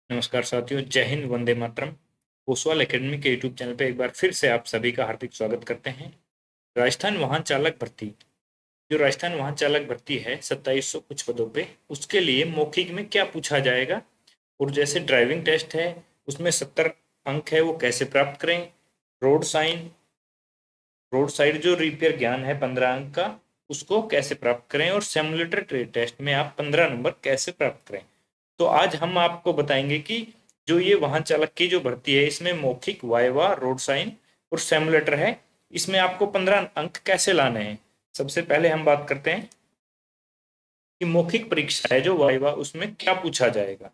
नमस्कार साथियों, जय हिंद, वंदे मातरम। ओसवाल एकेडमी के यूट्यूब चैनल पे एक बार फिर से आप सभी का हार्दिक स्वागत करते हैं। राजस्थान वाहन चालक भर्ती, जो राजस्थान वाहन चालक भर्ती है 2700 कुछ पदों पे, उसके लिए मौखिक में क्या पूछा जाएगा और जैसे ड्राइविंग टेस्ट है उसमें 70 अंक है, वो कैसे प्राप्त करें। रोड साइन रोड साइड जो रिपेयर ज्ञान है 15 अंक का, उसको कैसे प्राप्त करें, और सिमुलेटर ट्रेड टेस्ट में आप 15 नंबर कैसे प्राप्त करें। तो आज हम आपको बताएंगे कि जो ये वाहन चालक की जो भर्ती है इसमें मौखिक, वाइवा, रोड साइन और सिमुलेटर है, इसमें आपको 15 अंक कैसे लाने हैं। सबसे पहले हम बात करते हैं कि मौखिक परीक्षा है जो वाइवा, उसमें क्या पूछा जाएगा।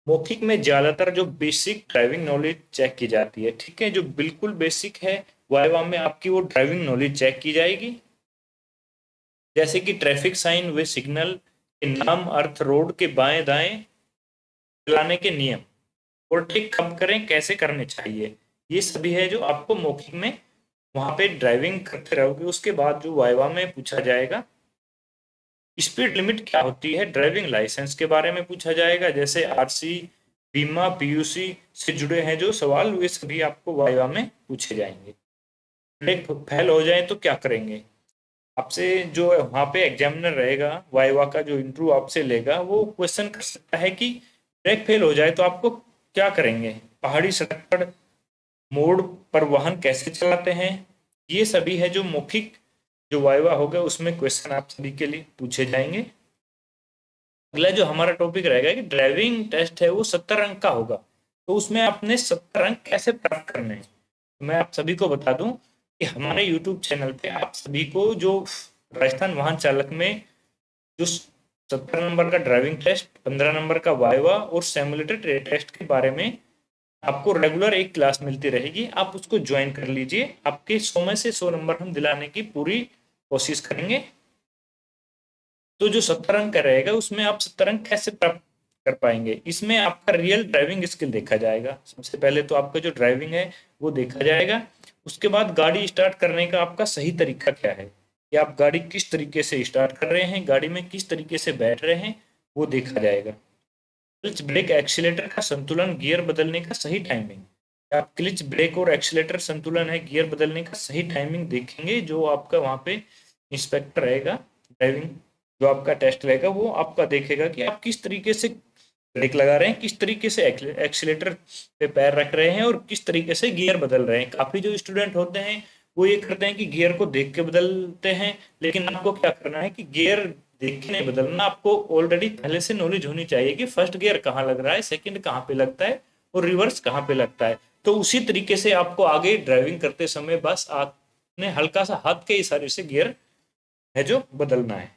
मौखिक में ज्यादातर जो बेसिक ड्राइविंग नॉलेज चेक की जाती है, ठीक है, जो बिल्कुल बेसिक है। वाइवा में आपकी वो ड्राइविंग नॉलेज चेक की जाएगी, जैसे कि ट्रैफिक साइन व सिग्नल के नाम, अर्थ, रोड के बाएं दाएं चलाने के नियम, ओवरटेक कब करें, कैसे करने चाहिए, ये सभी है जो आपको मौखिक में वहां पे ड्राइविंग करते रहोगे। उसके बाद जो वाइवा में पूछा जाएगा, स्पीड लिमिट क्या होती है, ड्राइविंग लाइसेंस के बारे में पूछा जाएगा, जैसे आरसी, बीमा, पीयूसी से जुड़े हैं जो सवाल, वे सभी आपको वाइवा में पूछे जाएंगे। ब्रेक फेल हो जाए तो क्या करेंगे। आपसे जो वहाँ पे एग्जामिनर रहेगा, वाइवा का जो इंटरव्यू आपसे लेगा, वो क्वेश्चन कर सकता है कि ब्रेक फेल हो जाए तो आपको क्या करेंगे, पहाड़ी सड़क पर मोड़ पर वाहन कैसे चलाते हैं। ये सभी है जो मौखिक जो वाइवा होगा उसमें क्वेश्चन आप सभी के लिए पूछे जाएंगे। अगला जो हमारा टॉपिक रहेगा कि ड्राइविंग टेस्ट है वो 70 अंक का होगा, तो उसमें आपने 70 अंक कैसे प्राप्त करने हैं। तो मैं आप सभी को बता दूं कि हमारे यूट्यूब चैनल पे आप सभी को जो राजस्थान वाहन चालक में जो 70 नंबर का ड्राइविंग टेस्ट, 15 नंबर का वाइवा और सिमुलेटर ट्रेड टेस्ट के बारे में आपको रेगुलर एक क्लास मिलती रहेगी, आप उसको ज्वाइन कर लीजिए। आपके 100 में से 100 नंबर हम दिलाने की पूरी कोशिश करेंगे। तो जो 70 अंक का रहेगा उसमें आप 70 अंक कैसे प्राप्त कर पाएंगे, इसमें आपका रियल ड्राइविंग स्किल देखा जाएगा। सबसे पहले तो आपका जो ड्राइविंग है वो देखा जाएगा। उसके बाद गाड़ी स्टार्ट करने का आपका सही तरीका क्या है, कि आप गाड़ी किस तरीके से स्टार्ट कर रहे हैं, गाड़ी में किस तरीके से बैठ रहे हैं, वो देखा जाएगा। क्लच, ब्रेक, एक्सीलेटर का संतुलन, गियर बदलने का सही टाइमिंग। आप क्लच, ब्रेक और एक्सीलेटर संतुलन है, गियर बदलने का सही टाइमिंग देखेंगे। जो आपका वहाँ पे इंस्पेक्टर रहेगा, ड्राइविंग जो आपका टेस्ट रहेगा, वो आपका देखेगा कि आप किस तरीके से ब्रेक लगा रहे हैं, किस तरीके से एक्सीलेटर पे पैर रख रहे हैं और किस तरीके से गियर बदल रहे हैं। काफी जो स्टूडेंट होते हैं वो ये करते हैं कि गियर को देख के बदलते हैं, लेकिन आपको क्या करना है कि गियर देख के नहीं बदलना, आपको ऑलरेडी पहले से नॉलेज होनी चाहिए कि फर्स्ट गियर कहाँ लग रहा है, सेकंड कहाँ पे लगता है और रिवर्स कहाँ पे लगता है। तो उसी तरीके से आपको आगे ड्राइविंग करते समय बस आपने हल्का सा हाथ के इशारे से गियर है जो बदलना है।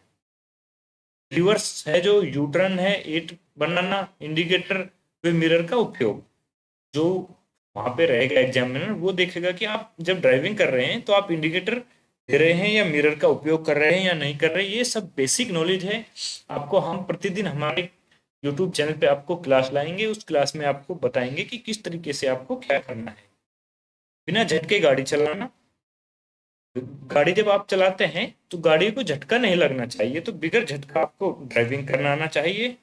रिवर्स है जो यूटर्न है, एट बनाना, इंडिकेटर व मिरर का उपयोग, जो वहां पे रहेगा एग्जामिनर, वो देखेगा कि आप जब ड्राइविंग कर रहे हैं तो आप इंडिकेटर दे रहे हैं या मिरर का उपयोग कर रहे हैं या नहीं कर रहे हैं। ये सब बेसिक नॉलेज है। आपको हम प्रतिदिन हमारे यूट्यूब चैनल पे आपको क्लास लाएंगे, उस क्लास में आपको बताएंगे कि किस तरीके से आपको क्या करना है। बिना झटके गाड़ी चलाना, गाड़ी जब आप चलाते हैं तो गाड़ी को झटका नहीं लगना चाहिए, तो बिगर झटका आपको ड्राइविंग करना आना चाहिए।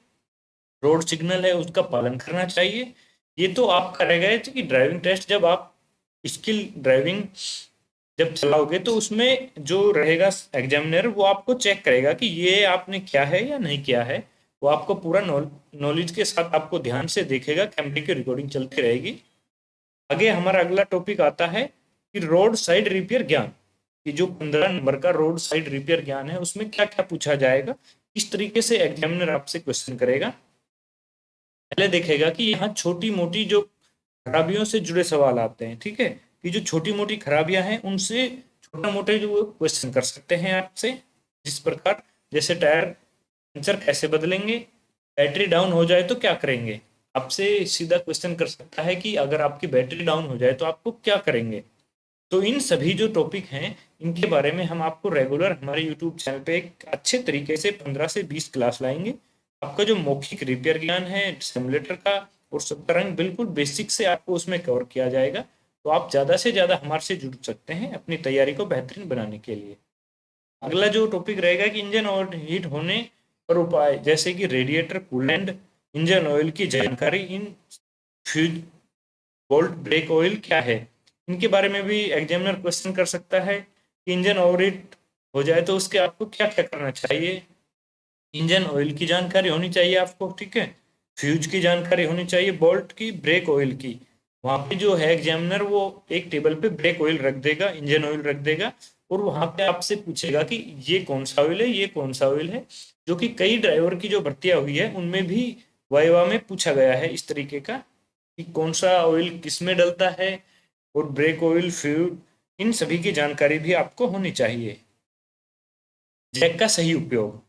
रोड सिग्नल है उसका पालन करना चाहिए। ये तो आपका रहेगा कि ड्राइविंग टेस्ट जब आप स्किल ड्राइविंग जब चलाओगे तो उसमें जो रहेगा एग्जामिनर, वो आपको चेक करेगा कि ये आपने किया है या नहीं किया है। वो आपको पूरा नॉलेज के साथ आपको ध्यान से देखेगा, कैमरे की रिकॉर्डिंग चलती रहेगी। आगे हमारा अगला टॉपिक आता है कि रोड साइड रिपेयर ज्ञान। ये जो 15 नंबर का रोड साइड रिपेयर ज्ञान है उसमें क्या क्या पूछा जाएगा, किस तरीके से एग्जामिनर आपसे क्वेश्चन करेगा। पहले देखेगा कि यहाँ छोटी मोटी जो खराबियों से जुड़े सवाल आते हैं, ठीक है, कि जो छोटी मोटी खराबियां हैं उनसे छोटा मोटे जो क्वेश्चन कर सकते हैं आपसे। जिस प्रकार, जैसे टायर पंचर कैसे बदलेंगे, बैटरी डाउन हो जाए तो क्या करेंगे, आपसे सीधा क्वेश्चन कर सकता है कि अगर आपकी बैटरी डाउन हो जाए तो आपको क्या करेंगे। तो इन सभी जो टॉपिक हैं इनके बारे में हम आपको रेगुलर हमारे यूट्यूब चैनल पे एक अच्छे तरीके से 15 से 20 क्लास लाएंगे। आपका जो मौखिक रिपेयर ज्ञान है सिमुलेटर का और 70 अंक बिल्कुल बेसिक से आपको उसमें कवर किया जाएगा। तो आप ज़्यादा से ज़्यादा हमारे से जुड़ सकते हैं अपनी तैयारी को बेहतरीन बनाने के लिए। अगला जो टॉपिक रहेगा कि इंजन ओवर हीट होने पर उपाय, जैसे कि रेडिएटर कूलेंट इंजन ऑयल की जानकारी, इन फ्यूज बोल्ट ब्रेक ऑयल क्या है, इनके बारे में भी एग्जामिनर क्वेश्चन कर सकता है कि इंजन ओवरहीट हो जाए तो उसके आपको क्या क्या करना चाहिए। इंजन ऑयल की जानकारी होनी चाहिए आपको, ठीक है, फ्यूज की जानकारी होनी चाहिए, बोल्ट की, ब्रेक ऑयल की। वहां पे जो है एग्जामिनर वो एक टेबल पे ब्रेक ऑयल रख देगा, इंजन ऑयल रख देगा, और वहां पे आपसे पूछेगा कि ये कौन सा ऑयल है, ये कौन सा ऑयल है, जो कि कई ड्राइवर की जो भर्तियां हुई है उनमें भी वाइवा में पूछा गया है इस तरीके का कि कौन सा ऑयल किस में डलता है, और ब्रेक ऑयल, फ्यूल, इन सभी की जानकारी भी आपको होनी चाहिए। जैक का सही उपयोग।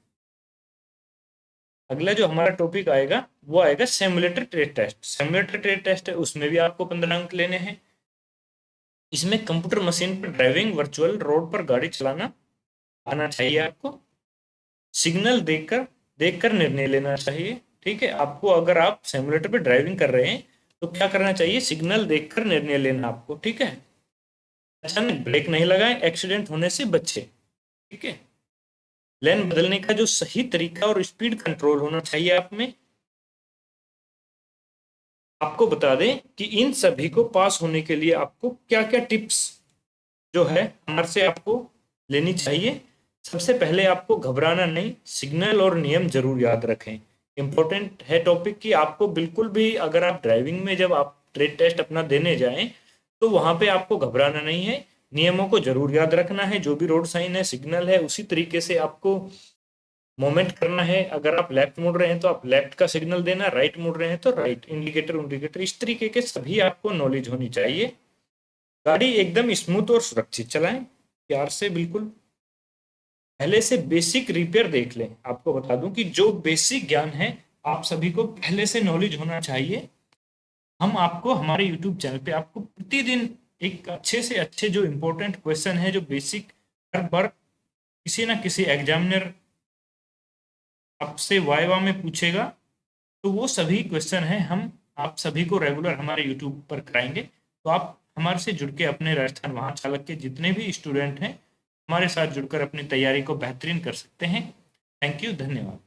अगला जो हमारा टॉपिक आएगा वो आएगा simulator trade test. Simulator trade test है, उसमें भी आपको 15 अंक लेने हैं। इसमें कंप्यूटर मशीन पर ड्राइविंग, वर्चुअल रोड पर गाड़ी चलाना आना चाहिए आपको। सिग्नल देखकर देखकर निर्णय लेना चाहिए, ठीक है, आपको अगर आप सिमुलेटर पे ड्राइविंग कर रहे हैं तो क्या करना चाहिए, सिग्नल देखकर निर्णय लेना आपको, ठीक है। अचानक ब्रेक नहीं लगाएं, एक्सीडेंट होने से बचे, ठीक है। लेन बदलने का जो सही तरीका और स्पीड कंट्रोल होना चाहिए आप में। आपको बता दें कि इन सभी को पास होने के लिए आपको क्या क्या टिप्स जो है हमारे से आपको लेनी चाहिए। सबसे पहले आपको घबराना नहीं, सिग्नल और नियम जरूर याद रखें। इंपॉर्टेंट है टॉपिक कि आपको बिल्कुल भी, अगर आप ड्राइविंग में जब आप ट्रेड टेस्ट अपना देने जाएं तो वहां पे आपको घबराना नहीं है, नियमों को जरूर याद रखना है, जो भी रोड साइन है, सिग्नल है, उसी तरीके से आपको मोमेंट करना है। अगर आप लेफ्ट मुड़ रहे हैं तो आप लेफ्ट का सिग्नल देना, राइट मुड़ रहे हैं तो राइट, इंडिकेटर इंडिकेटर, इस तरीके के सभी आपको नॉलेज होनी चाहिए। गाड़ी एकदम स्मूथ और सुरक्षित चलाएं, प्यार से, बिल्कुल। पहले से बेसिक रिपेयर देख लें। आपको बता दूं कि जो बेसिक ज्ञान है आप सभी को पहले से नॉलेज होना चाहिए। हम आपको हमारे यूट्यूब चैनल पे आपको प्रतिदिन एक अच्छे से अच्छे जो इम्पोर्टेंट क्वेश्चन है, जो बेसिक हर बार किसी ना किसी एग्जामिनर आपसे वाइवा में पूछेगा, तो वो सभी क्वेश्चन हैं हम आप सभी को रेगुलर हमारे यूट्यूब पर कराएंगे। तो आप हमारे से जुड़ के अपने राजस्थान वाहन चालक के जितने भी स्टूडेंट हैं हमारे साथ जुड़कर अपनी तैयारी को बेहतरीन कर सकते हैं। थैंक यू, धन्यवाद।